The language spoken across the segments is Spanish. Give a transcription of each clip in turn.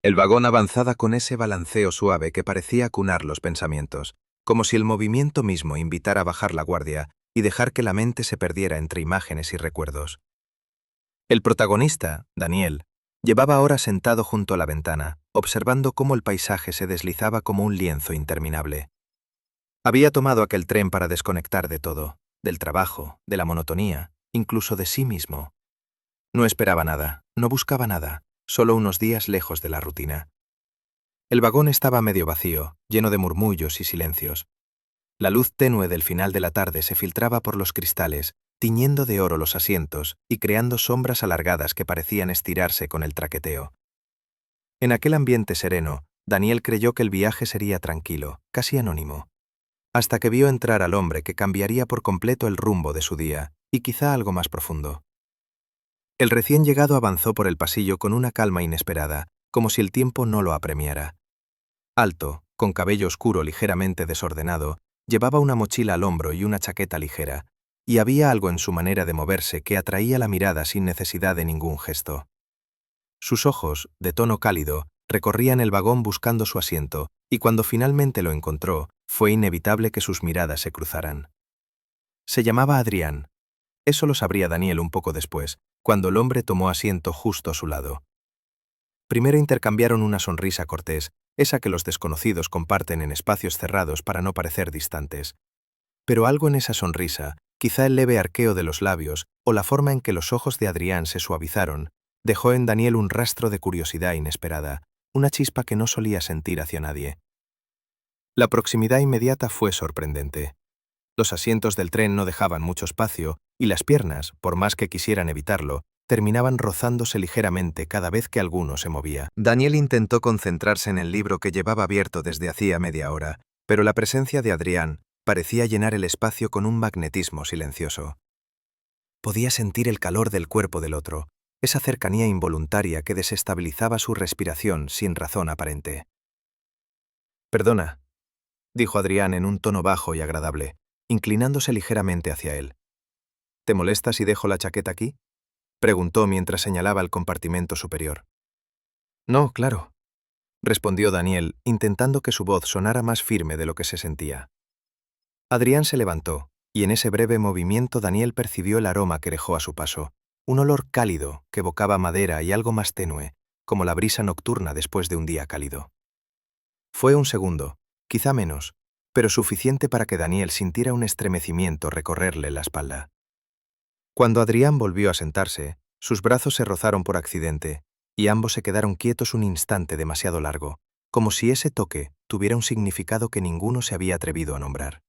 El vagón avanzaba con ese balanceo suave que parecía acunar los pensamientos, como si el movimiento mismo invitara a bajar la guardia y dejar que la mente se perdiera entre imágenes y recuerdos. El protagonista, Daniel, llevaba ahora sentado junto a la ventana, observando cómo el paisaje se deslizaba como un lienzo interminable. Había tomado aquel tren para desconectar de todo, del trabajo, de la monotonía, incluso de sí mismo. No esperaba nada, no buscaba nada, solo unos días lejos de la rutina. El vagón estaba medio vacío, lleno de murmullos y silencios. La luz tenue del final de la tarde se filtraba por los cristales, tiñendo de oro los asientos y creando sombras alargadas que parecían estirarse con el traqueteo. En aquel ambiente sereno, Daniel creyó que el viaje sería tranquilo, casi anónimo, hasta que vio entrar al hombre que cambiaría por completo el rumbo de su día, y quizá algo más profundo. El recién llegado avanzó por el pasillo con una calma inesperada, como si el tiempo no lo apremiara. Alto, con cabello oscuro ligeramente desordenado, llevaba una mochila al hombro y una chaqueta ligera, y había algo en su manera de moverse que atraía la mirada sin necesidad de ningún gesto. Sus ojos, de tono cálido, recorrían el vagón buscando su asiento, y cuando finalmente lo encontró, fue inevitable que sus miradas se cruzaran. Se llamaba Adrián. Eso lo sabría Daniel un poco después, cuando el hombre tomó asiento justo a su lado. Primero intercambiaron una sonrisa cortés, esa que los desconocidos comparten en espacios cerrados para no parecer distantes. Pero algo en esa sonrisa, quizá el leve arqueo de los labios o la forma en que los ojos de Adrián se suavizaron, dejó en Daniel un rastro de curiosidad inesperada, una chispa que no solía sentir hacia nadie. La proximidad inmediata fue sorprendente. Los asientos del tren no dejaban mucho espacio y las piernas, por más que quisieran evitarlo, terminaban rozándose ligeramente cada vez que alguno se movía. Daniel intentó concentrarse en el libro que llevaba abierto desde hacía media hora, pero la presencia de Adrián parecía llenar el espacio con un magnetismo silencioso. Podía sentir el calor del cuerpo del otro, esa cercanía involuntaria que desestabilizaba su respiración sin razón aparente. «Perdona», dijo Adrián en un tono bajo y agradable, inclinándose ligeramente hacia él. «¿Te molesta si dejo la chaqueta aquí?», preguntó mientras señalaba el compartimento superior. «No, claro», respondió Daniel, intentando que su voz sonara más firme de lo que se sentía. Adrián se levantó, y en ese breve movimiento Daniel percibió el aroma que dejó a su paso, un olor cálido que evocaba madera y algo más tenue, como la brisa nocturna después de un día cálido. Fue un segundo, quizá menos, pero suficiente para que Daniel sintiera un estremecimiento recorrerle la espalda. Cuando Adrián volvió a sentarse, sus brazos se rozaron por accidente, y ambos se quedaron quietos un instante demasiado largo, como si ese toque tuviera un significado que ninguno se había atrevido a nombrar.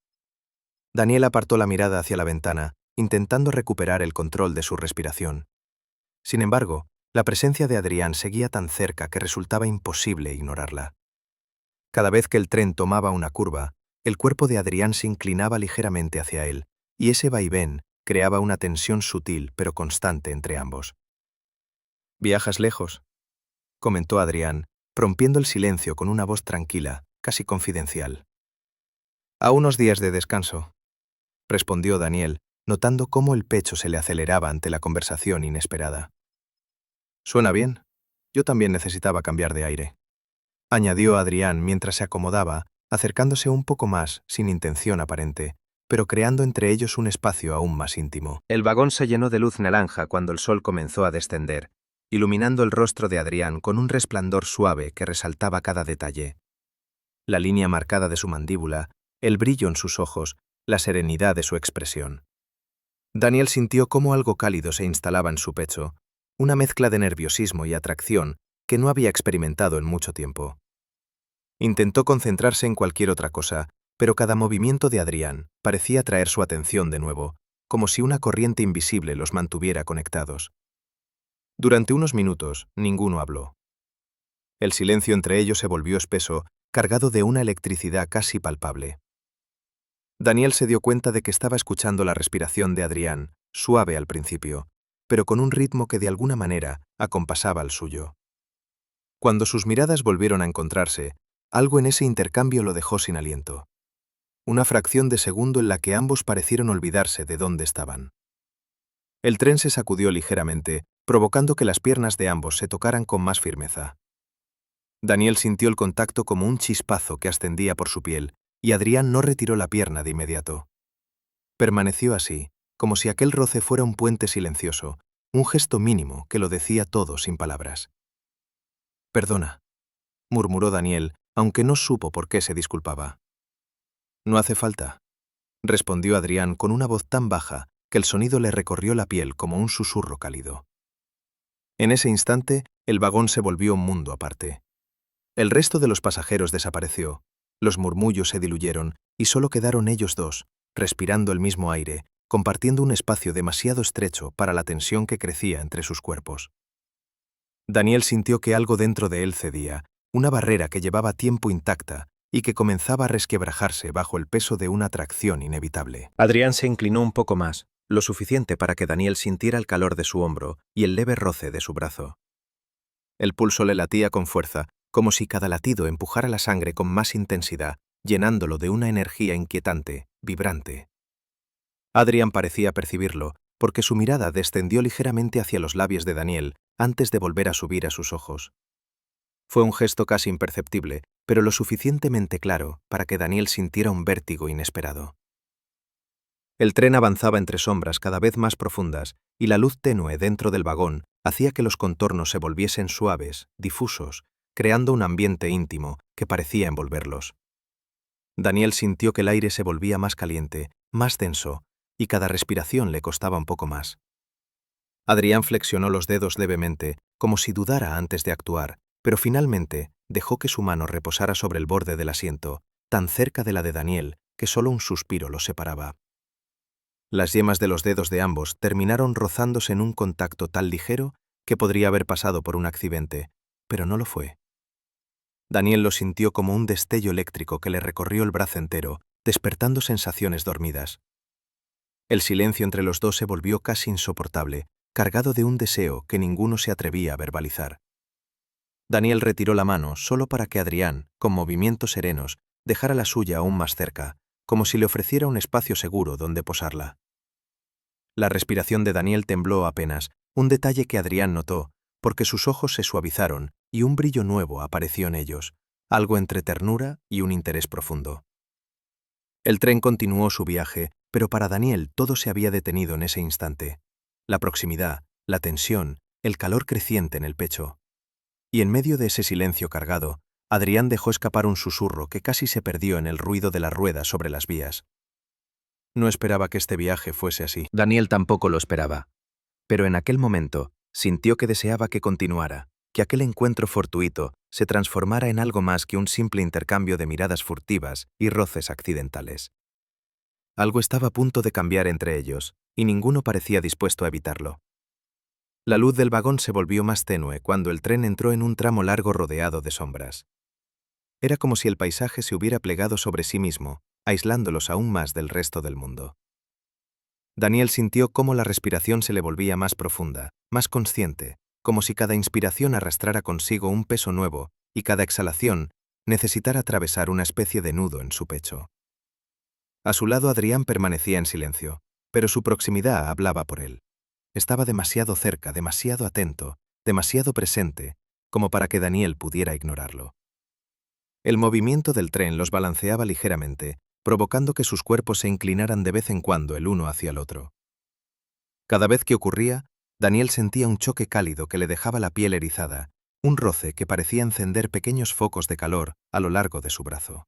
Daniel apartó la mirada hacia la ventana, intentando recuperar el control de su respiración. Sin embargo, la presencia de Adrián seguía tan cerca que resultaba imposible ignorarla. Cada vez que el tren tomaba una curva, el cuerpo de Adrián se inclinaba ligeramente hacia él, y ese vaivén creaba una tensión sutil pero constante entre ambos. «¿Viajas lejos?», comentó Adrián, rompiendo el silencio con una voz tranquila, casi confidencial. «A unos días de descanso», respondió Daniel, notando cómo el pecho se le aceleraba ante la conversación inesperada. «Suena bien. Yo también necesitaba cambiar de aire», añadió Adrián mientras se acomodaba, acercándose un poco más sin intención aparente, pero creando entre ellos un espacio aún más íntimo. El vagón se llenó de luz naranja cuando el sol comenzó a descender, iluminando el rostro de Adrián con un resplandor suave que resaltaba cada detalle. La línea marcada de su mandíbula, el brillo en sus ojos, la serenidad de su expresión. Daniel sintió cómo algo cálido se instalaba en su pecho, una mezcla de nerviosismo y atracción que no había experimentado en mucho tiempo. Intentó concentrarse en cualquier otra cosa, pero cada movimiento de Adrián parecía atraer su atención de nuevo, como si una corriente invisible los mantuviera conectados. Durante unos minutos, ninguno habló. El silencio entre ellos se volvió espeso, cargado de una electricidad casi palpable. Daniel se dio cuenta de que estaba escuchando la respiración de Adrián, suave al principio, pero con un ritmo que de alguna manera acompasaba al suyo. Cuando sus miradas volvieron a encontrarse, algo en ese intercambio lo dejó sin aliento. Una fracción de segundo en la que ambos parecieron olvidarse de dónde estaban. El tren se sacudió ligeramente, provocando que las piernas de ambos se tocaran con más firmeza. Daniel sintió el contacto como un chispazo que ascendía por su piel, y Adrián no retiró la pierna de inmediato. Permaneció así, como si aquel roce fuera un puente silencioso, un gesto mínimo que lo decía todo sin palabras. «Perdona», murmuró Daniel, aunque no supo por qué se disculpaba. «No hace falta», respondió Adrián con una voz tan baja que el sonido le recorrió la piel como un susurro cálido. En ese instante, el vagón se volvió un mundo aparte. El resto de los pasajeros desapareció, los murmullos se diluyeron y solo quedaron ellos dos, respirando el mismo aire, compartiendo un espacio demasiado estrecho para la tensión que crecía entre sus cuerpos. Daniel sintió que algo dentro de él cedía, una barrera que llevaba tiempo intacta y que comenzaba a resquebrajarse bajo el peso de una atracción inevitable. Adrián se inclinó un poco más, lo suficiente para que Daniel sintiera el calor de su hombro y el leve roce de su brazo. El pulso le latía con fuerza, como si cada latido empujara la sangre con más intensidad, llenándolo de una energía inquietante, vibrante. Adrián parecía percibirlo, porque su mirada descendió ligeramente hacia los labios de Daniel antes de volver a subir a sus ojos. Fue un gesto casi imperceptible, pero lo suficientemente claro para que Daniel sintiera un vértigo inesperado. El tren avanzaba entre sombras cada vez más profundas, y la luz tenue dentro del vagón hacía que los contornos se volviesen suaves, difusos, creando un ambiente íntimo que parecía envolverlos. Daniel sintió que el aire se volvía más caliente, más denso, y cada respiración le costaba un poco más. Adrián flexionó los dedos levemente, como si dudara antes de actuar, pero finalmente dejó que su mano reposara sobre el borde del asiento, tan cerca de la de Daniel que solo un suspiro los separaba. Las yemas de los dedos de ambos terminaron rozándose en un contacto tan ligero que podría haber pasado por un accidente, pero no lo fue. Daniel lo sintió como un destello eléctrico que le recorrió el brazo entero, despertando sensaciones dormidas. El silencio entre los dos se volvió casi insoportable, cargado de un deseo que ninguno se atrevía a verbalizar. Daniel retiró la mano solo para que Adrián, con movimientos serenos, dejara la suya aún más cerca, como si le ofreciera un espacio seguro donde posarla. La respiración de Daniel tembló apenas, un detalle que Adrián notó, porque sus ojos se suavizaron y un brillo nuevo apareció en ellos, algo entre ternura y un interés profundo. El tren continuó su viaje, pero para Daniel todo se había detenido en ese instante. La proximidad, la tensión, el calor creciente en el pecho. Y en medio de ese silencio cargado, Adrián dejó escapar un susurro que casi se perdió en el ruido de las ruedas sobre las vías. No esperaba que este viaje fuese así. Daniel tampoco lo esperaba. Pero en aquel momento sintió que deseaba que continuara, que aquel encuentro fortuito se transformara en algo más que un simple intercambio de miradas furtivas y roces accidentales. Algo estaba a punto de cambiar entre ellos, y ninguno parecía dispuesto a evitarlo. La luz del vagón se volvió más tenue cuando el tren entró en un tramo largo rodeado de sombras. Era como si el paisaje se hubiera plegado sobre sí mismo, aislándolos aún más del resto del mundo. Daniel sintió cómo la respiración se le volvía más profunda, más consciente, como si cada inspiración arrastrara consigo un peso nuevo y cada exhalación necesitara atravesar una especie de nudo en su pecho. A su lado Adrián permanecía en silencio, pero su proximidad hablaba por él. Estaba demasiado cerca, demasiado atento, demasiado presente, como para que Daniel pudiera ignorarlo. El movimiento del tren los balanceaba ligeramente, provocando que sus cuerpos se inclinaran de vez en cuando el uno hacia el otro. Cada vez que ocurría, Daniel sentía un choque cálido que le dejaba la piel erizada, un roce que parecía encender pequeños focos de calor a lo largo de su brazo.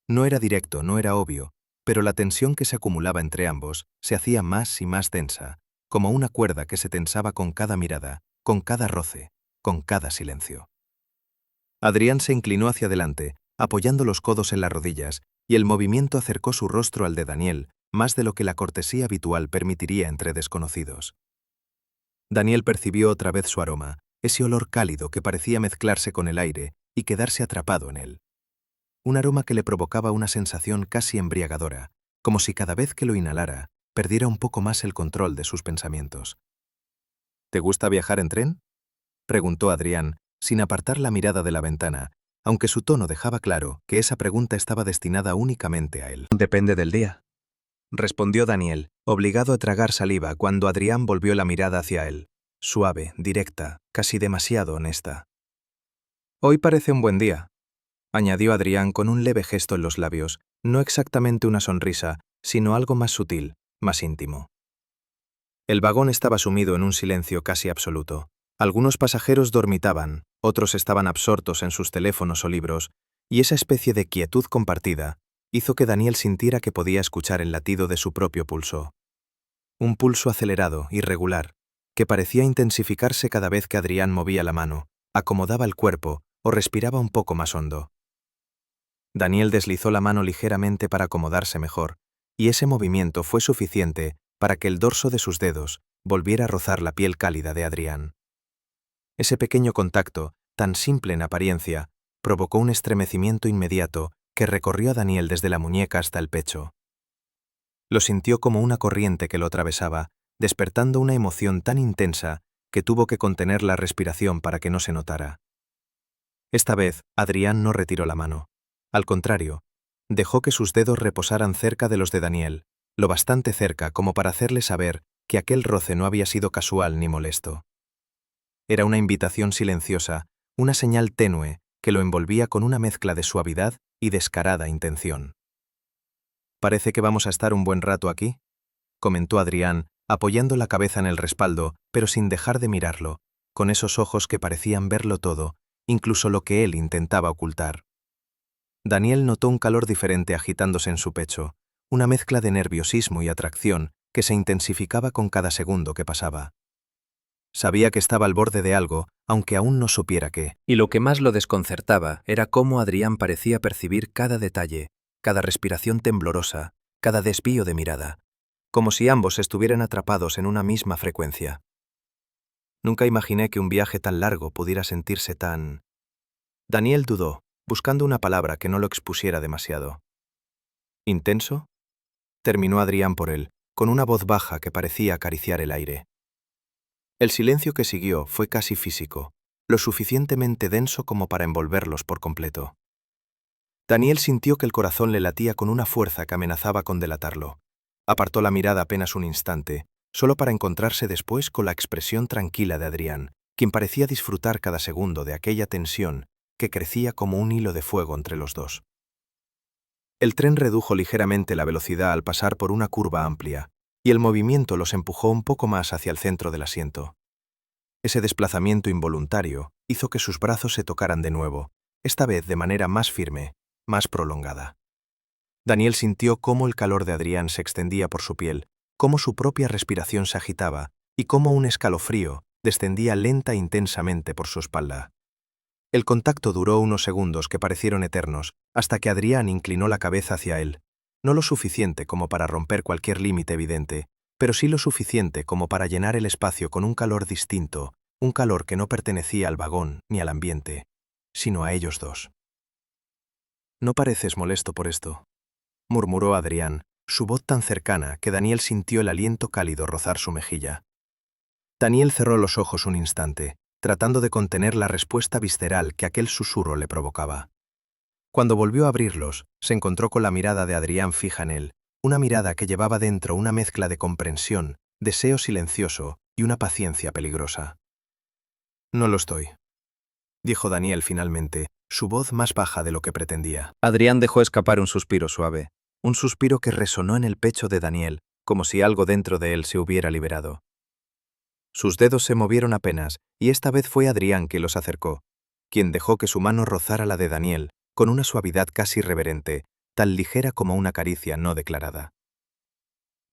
No era directo, no era obvio, pero la tensión que se acumulaba entre ambos se hacía más y más densa, como una cuerda que se tensaba con cada mirada, con cada roce, con cada silencio. Adrián se inclinó hacia adelante, apoyando los codos en las rodillas, y el movimiento acercó su rostro al de Daniel, más de lo que la cortesía habitual permitiría entre desconocidos. Daniel percibió otra vez su aroma, ese olor cálido que parecía mezclarse con el aire y quedarse atrapado en él. Un aroma que le provocaba una sensación casi embriagadora, como si cada vez que lo inhalara, perdiera un poco más el control de sus pensamientos. ¿Te gusta viajar en tren?, preguntó Adrián, sin apartar la mirada de la ventana, aunque su tono dejaba claro que esa pregunta estaba destinada únicamente a él. Depende del día, respondió Daniel, obligado a tragar saliva cuando Adrián volvió la mirada hacia él, suave, directa, casi demasiado honesta. Hoy parece un buen día, añadió Adrián con un leve gesto en los labios, no exactamente una sonrisa, sino algo más sutil, más íntimo. El vagón estaba sumido en un silencio casi absoluto. Algunos pasajeros dormitaban, otros estaban absortos en sus teléfonos o libros, y esa especie de quietud compartida hizo que Daniel sintiera que podía escuchar el latido de su propio pulso. Un pulso acelerado, irregular, que parecía intensificarse cada vez que Adrián movía la mano, acomodaba el cuerpo o respiraba un poco más hondo. Daniel deslizó la mano ligeramente para acomodarse mejor, y ese movimiento fue suficiente para que el dorso de sus dedos volviera a rozar la piel cálida de Adrián. Ese pequeño contacto, tan simple en apariencia, provocó un estremecimiento inmediato que recorrió a Daniel desde la muñeca hasta el pecho. Lo sintió como una corriente que lo atravesaba, despertando una emoción tan intensa que tuvo que contener la respiración para que no se notara. Esta vez, Adrián no retiró la mano. Al contrario, dejó que sus dedos reposaran cerca de los de Daniel, lo bastante cerca como para hacerle saber que aquel roce no había sido casual ni molesto. Era una invitación silenciosa, una señal tenue que lo envolvía con una mezcla de suavidad y descarada intención. «Parece que vamos a estar un buen rato aquí», comentó Adrián, apoyando la cabeza en el respaldo, pero sin dejar de mirarlo, con esos ojos que parecían verlo todo, incluso lo que él intentaba ocultar. Daniel notó un calor diferente agitándose en su pecho, una mezcla de nerviosismo y atracción que se intensificaba con cada segundo que pasaba. Sabía que estaba al borde de algo, aunque aún no supiera qué. Y lo que más lo desconcertaba era cómo Adrián parecía percibir cada detalle, cada respiración temblorosa, cada desvío de mirada, como si ambos estuvieran atrapados en una misma frecuencia. Nunca imaginé que un viaje tan largo pudiera sentirse tan... Daniel dudó, buscando una palabra que no lo expusiera demasiado. ¿Intenso?, terminó Adrián por él, con una voz baja que parecía acariciar el aire. El silencio que siguió fue casi físico, lo suficientemente denso como para envolverlos por completo. Daniel sintió que el corazón le latía con una fuerza que amenazaba con delatarlo. Apartó la mirada apenas un instante, solo para encontrarse después con la expresión tranquila de Adrián, quien parecía disfrutar cada segundo de aquella tensión que crecía como un hilo de fuego entre los dos. El tren redujo ligeramente la velocidad al pasar por una curva amplia, y el movimiento los empujó un poco más hacia el centro del asiento. Ese desplazamiento involuntario hizo que sus brazos se tocaran de nuevo, esta vez de manera más firme, más prolongada. Daniel sintió cómo el calor de Adrián se extendía por su piel, cómo su propia respiración se agitaba y cómo un escalofrío descendía lenta e intensamente por su espalda. El contacto duró unos segundos que parecieron eternos, hasta que Adrián inclinó la cabeza hacia él, no lo suficiente como para romper cualquier límite evidente, pero sí lo suficiente como para llenar el espacio con un calor distinto, un calor que no pertenecía al vagón ni al ambiente, sino a ellos dos. «No pareces molesto por esto», murmuró Adrián, su voz tan cercana que Daniel sintió el aliento cálido rozar su mejilla. Daniel cerró los ojos un instante, tratando de contener la respuesta visceral que aquel susurro le provocaba. Cuando volvió a abrirlos, se encontró con la mirada de Adrián fija en él, una mirada que llevaba dentro una mezcla de comprensión, deseo silencioso y una paciencia peligrosa. «No lo estoy», dijo Daniel finalmente, su voz más baja de lo que pretendía. Adrián dejó escapar un suspiro suave, un suspiro que resonó en el pecho de Daniel, como si algo dentro de él se hubiera liberado. Sus dedos se movieron apenas, y esta vez fue Adrián quien los acercó, quien dejó que su mano rozara la de Daniel, con una suavidad casi reverente, tan ligera como una caricia no declarada.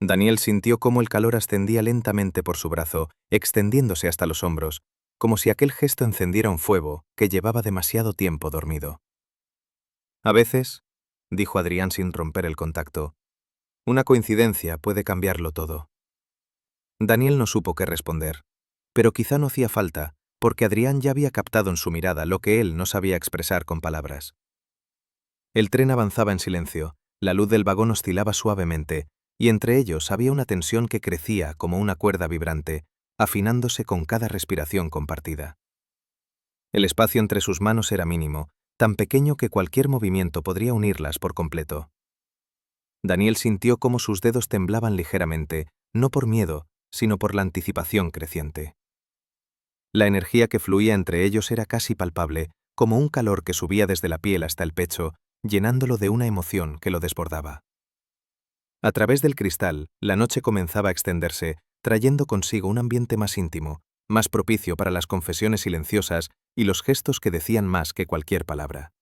Daniel sintió cómo el calor ascendía lentamente por su brazo, extendiéndose hasta los hombros, como si aquel gesto encendiera un fuego que llevaba demasiado tiempo dormido. «A veces», dijo Adrián sin romper el contacto, «una coincidencia puede cambiarlo todo». Daniel no supo qué responder, pero quizá no hacía falta, porque Adrián ya había captado en su mirada lo que él no sabía expresar con palabras. El tren avanzaba en silencio, la luz del vagón oscilaba suavemente, y entre ellos había una tensión que crecía como una cuerda vibrante, afinándose con cada respiración compartida. El espacio entre sus manos era mínimo, tan pequeño que cualquier movimiento podría unirlas por completo. Daniel sintió cómo sus dedos temblaban ligeramente, no por miedo, sino por la anticipación creciente. La energía que fluía entre ellos era casi palpable, como un calor que subía desde la piel hasta el pecho, llenándolo de una emoción que lo desbordaba. A través del cristal, la noche comenzaba a extenderse, trayendo consigo un ambiente más íntimo, más propicio para las confesiones silenciosas y los gestos que decían más que cualquier palabra.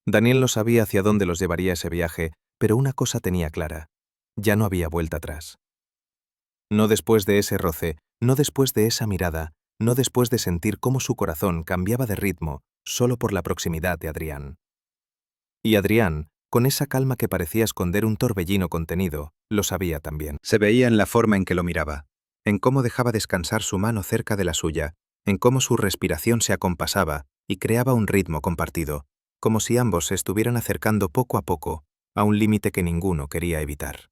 Daniel no sabía hacia dónde los llevaría ese viaje, pero una cosa tenía clara: ya no había vuelta atrás. No después de ese roce, no después de esa mirada, no después de sentir cómo su corazón cambiaba de ritmo solo por la proximidad de Adrián. Y Adrián, con esa calma que parecía esconder un torbellino contenido, lo sabía también. Se veía en la forma en que lo miraba, en cómo dejaba descansar su mano cerca de la suya, en cómo su respiración se acompasaba y creaba un ritmo compartido, como si ambos se estuvieran acercando poco a poco a un límite que ninguno quería evitar.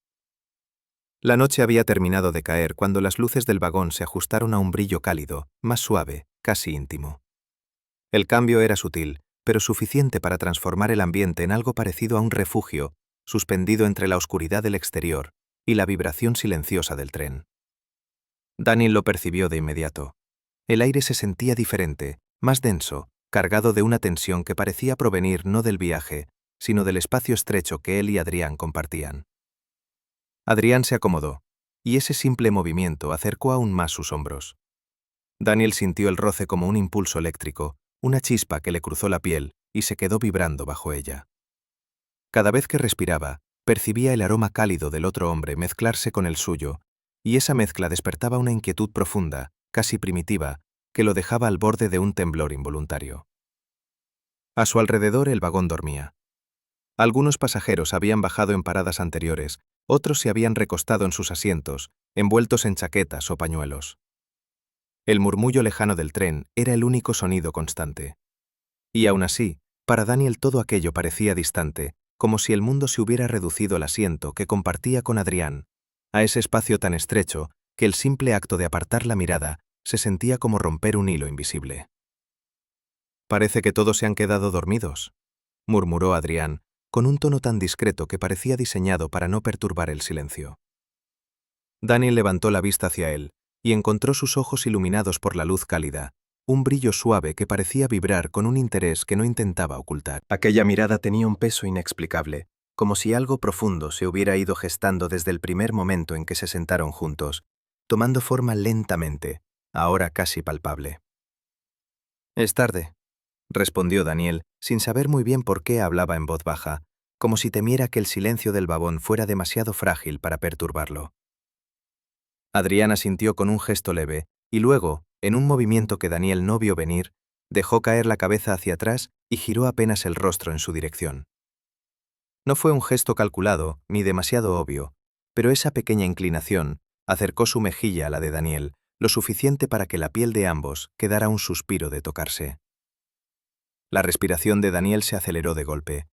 La noche había terminado de caer cuando las luces del vagón se ajustaron a un brillo cálido, más suave, casi íntimo. El cambio era sutil, pero suficiente para transformar el ambiente en algo parecido a un refugio, suspendido entre la oscuridad del exterior y la vibración silenciosa del tren. Daniel lo percibió de inmediato. El aire se sentía diferente, más denso, cargado de una tensión que parecía provenir no del viaje, sino del espacio estrecho que él y Adrián compartían. Adrián se acomodó, y ese simple movimiento acercó aún más sus hombros. Daniel sintió el roce como un impulso eléctrico, una chispa que le cruzó la piel y se quedó vibrando bajo ella. Cada vez que respiraba, percibía el aroma cálido del otro hombre mezclarse con el suyo, y esa mezcla despertaba una inquietud profunda, casi primitiva, que lo dejaba al borde de un temblor involuntario. A su alrededor el vagón dormía. Algunos pasajeros habían bajado en paradas anteriores, otros se habían recostado en sus asientos, envueltos en chaquetas o pañuelos. El murmullo lejano del tren era el único sonido constante. Y aún así, para Daniel todo aquello parecía distante, como si el mundo se hubiera reducido al asiento que compartía con Adrián, a ese espacio tan estrecho que el simple acto de apartar la mirada se sentía como romper un hilo invisible. «Parece que todos se han quedado dormidos», murmuró Adrián, con un tono tan discreto que parecía diseñado para no perturbar el silencio. Daniel levantó la vista hacia él y encontró sus ojos iluminados por la luz cálida, un brillo suave que parecía vibrar con un interés que no intentaba ocultar. Aquella mirada tenía un peso inexplicable, como si algo profundo se hubiera ido gestando desde el primer momento en que se sentaron juntos, tomando forma lentamente, ahora casi palpable. «Es tarde», respondió Daniel, sin saber muy bien por qué hablaba en voz baja, como si temiera que el silencio del vagón fuera demasiado frágil para perturbarlo. Adrián asintió con un gesto leve, y luego, en un movimiento que Daniel no vio venir, dejó caer la cabeza hacia atrás y giró apenas el rostro en su dirección. No fue un gesto calculado, ni demasiado obvio, pero esa pequeña inclinación acercó su mejilla a la de Daniel, lo suficiente para que la piel de ambos quedara un suspiro de tocarse. La respiración de Daniel se aceleró de golpe.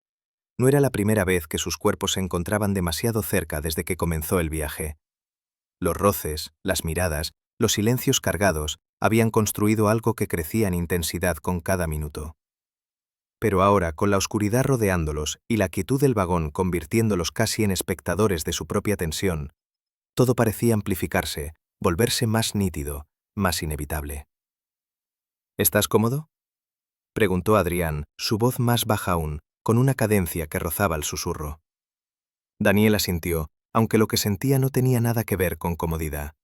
No era la primera vez que sus cuerpos se encontraban demasiado cerca desde que comenzó el viaje. Los roces, las miradas, los silencios cargados habían construido algo que crecía en intensidad con cada minuto. Pero ahora, con la oscuridad rodeándolos y la quietud del vagón convirtiéndolos casi en espectadores de su propia tensión, todo parecía amplificarse, volverse más nítido, más inevitable. «¿Estás cómodo?», preguntó Adrián, su voz más baja aún, con una cadencia que rozaba el susurro. Daniel asintió, aunque lo que sentía no tenía nada que ver con comodidad.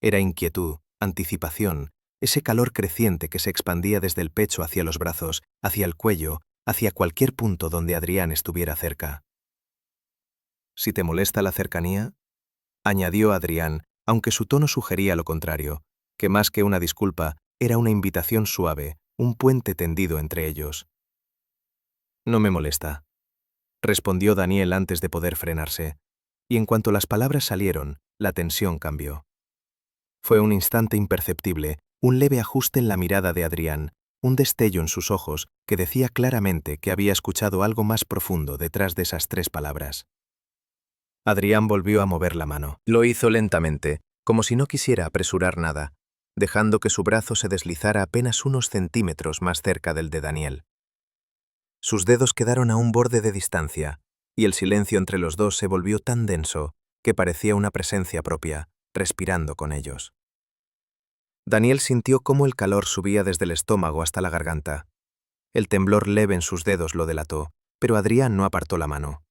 Era inquietud, anticipación, ese calor creciente que se expandía desde el pecho hacia los brazos, hacia el cuello, hacia cualquier punto donde Adrián estuviera cerca. «Si te molesta la cercanía», añadió Adrián, aunque su tono sugería lo contrario, que más que una disculpa, era una invitación suave, un puente tendido entre ellos. «No me molesta», respondió Daniel antes de poder frenarse, y en cuanto las palabras salieron, la tensión cambió. Fue un instante imperceptible, un leve ajuste en la mirada de Adrián, un destello en sus ojos que decía claramente que había escuchado algo más profundo detrás de esas 3 palabras. Adrián volvió a mover la mano. Lo hizo lentamente, como si no quisiera apresurar nada, dejando que su brazo se deslizara apenas unos centímetros más cerca del de Daniel. Sus dedos quedaron a un borde de distancia, y el silencio entre los dos se volvió tan denso que parecía una presencia propia, respirando con ellos. Daniel sintió cómo el calor subía desde el estómago hasta la garganta, El temblor leve en sus dedos lo delató, pero Adrián no apartó la mano.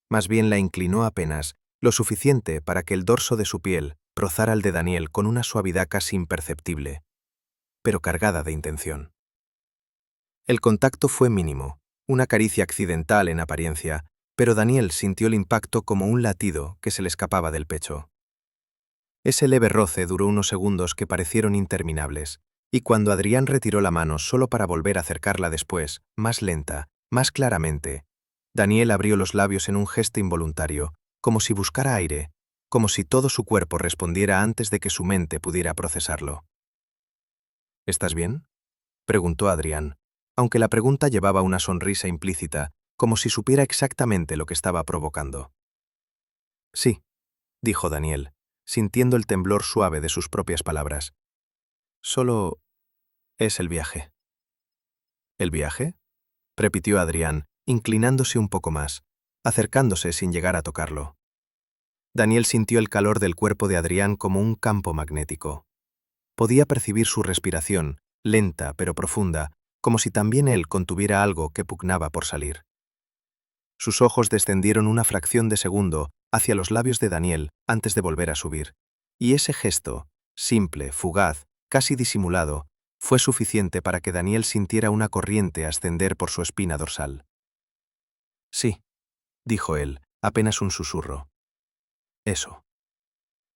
Más bien la inclinó apenas, lo suficiente para que el dorso de su piel rozara el de Daniel con una suavidad casi imperceptible, pero cargada de intención. El contacto fue mínimo, una caricia accidental en apariencia, pero Daniel sintió el impacto como un latido que se le escapaba del pecho. Ese leve roce duró unos segundos que parecieron interminables, y cuando Adrián retiró la mano solo para volver a acercarla después, más lenta, más claramente, Daniel abrió los labios en un gesto involuntario, como si buscara aire, como si todo su cuerpo respondiera antes de que su mente pudiera procesarlo. ¿Estás bien?, preguntó Adrián, aunque la pregunta llevaba una sonrisa implícita, como si supiera exactamente lo que estaba provocando. Sí, dijo Daniel, sintiendo el temblor suave de sus propias palabras. Solo es el viaje. ¿El viaje?, repitió Adrián, inclinándose un poco más, acercándose sin llegar a tocarlo. Daniel sintió el calor del cuerpo de Adrián como un campo magnético. Podía percibir su respiración, lenta pero profunda, como si también él contuviera algo que pugnaba por salir. Sus ojos descendieron una fracción de segundo hacia los labios de Daniel antes de volver a subir, y ese gesto, simple, fugaz, casi disimulado, fue suficiente para que Daniel sintiera una corriente ascender por su espina dorsal. Sí, dijo él, apenas un susurro. Eso.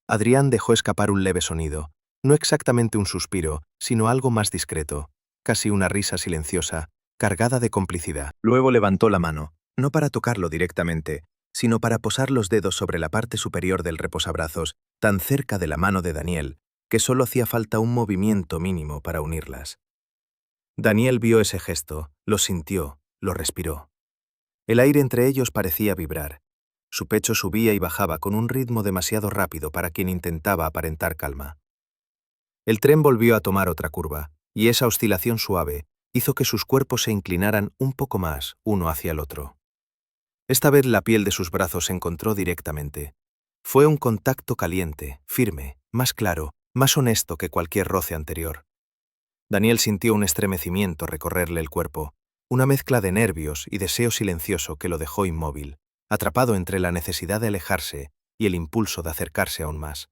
Adrián dejó escapar un leve sonido, no exactamente un suspiro, sino algo más discreto, casi una risa silenciosa, cargada de complicidad. Luego levantó la mano, no para tocarlo directamente, sino para posar los dedos sobre la parte superior del reposabrazos, tan cerca de la mano de Daniel, que solo hacía falta un movimiento mínimo para unirlas. Daniel vio ese gesto, lo sintió, lo respiró. El aire entre ellos parecía vibrar. Su pecho subía y bajaba con un ritmo demasiado rápido para quien intentaba aparentar calma. El tren volvió a tomar otra curva, y esa oscilación suave hizo que sus cuerpos se inclinaran un poco más uno hacia el otro. Esta vez la piel de sus brazos se encontró directamente. Fue un contacto caliente, firme, más claro, más honesto que cualquier roce anterior. Daniel sintió un estremecimiento recorrerle el cuerpo, una mezcla de nervios y deseo silencioso que lo dejó inmóvil, atrapado entre la necesidad de alejarse y el impulso de acercarse aún más.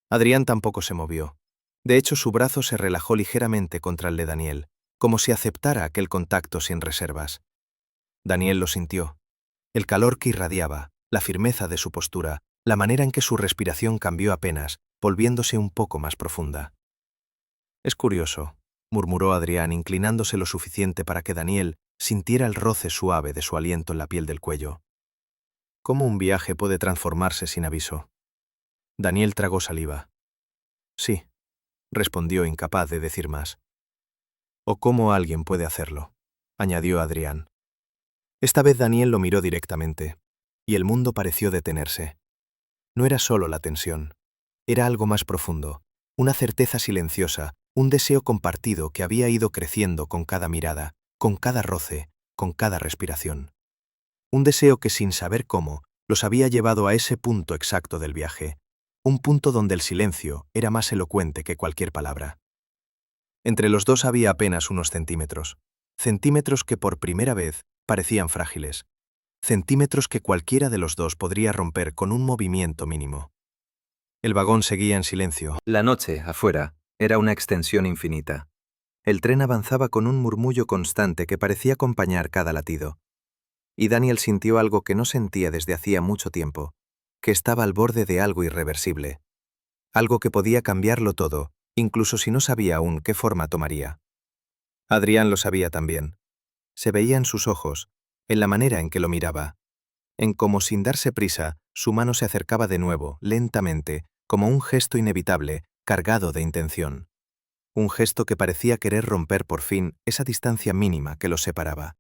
Adrián tampoco se movió. De hecho, su brazo se relajó ligeramente contra el de Daniel, como si aceptara aquel contacto sin reservas. Daniel lo sintió. El calor que irradiaba, la firmeza de su postura, la manera en que su respiración cambió apenas, volviéndose un poco más profunda. Es curioso, murmuró Adrián, inclinándose lo suficiente para que Daniel sintiera el roce suave de su aliento en la piel del cuello. ¿Cómo un viaje puede transformarse sin aviso? Daniel tragó saliva. Sí, respondió incapaz de decir más. ¿O cómo alguien puede hacerlo?, añadió Adrián. Esta vez Daniel lo miró directamente, y el mundo pareció detenerse. No era solo la tensión, era algo más profundo, una certeza silenciosa, un deseo compartido que había ido creciendo con cada mirada, con cada roce, con cada respiración. Un deseo que sin saber cómo, los había llevado a ese punto exacto del viaje, un punto donde el silencio era más elocuente que cualquier palabra. Entre los dos había apenas unos centímetros que por primera vez parecían frágiles, centímetros que cualquiera de los dos podría romper con un movimiento mínimo. El vagón seguía en silencio. La noche, afuera, era una extensión infinita. El tren avanzaba con un murmullo constante que parecía acompañar cada latido. Y Daniel sintió algo que no sentía desde hacía mucho tiempo, que estaba al borde de algo irreversible. Algo que podía cambiarlo todo, incluso si no sabía aún qué forma tomaría. Adrián lo sabía también. Se veía en sus ojos, en la manera en que lo miraba, en cómo sin darse prisa, su mano se acercaba de nuevo, lentamente, como un gesto inevitable, cargado de intención. Un gesto que parecía querer romper por fin esa distancia mínima que los separaba.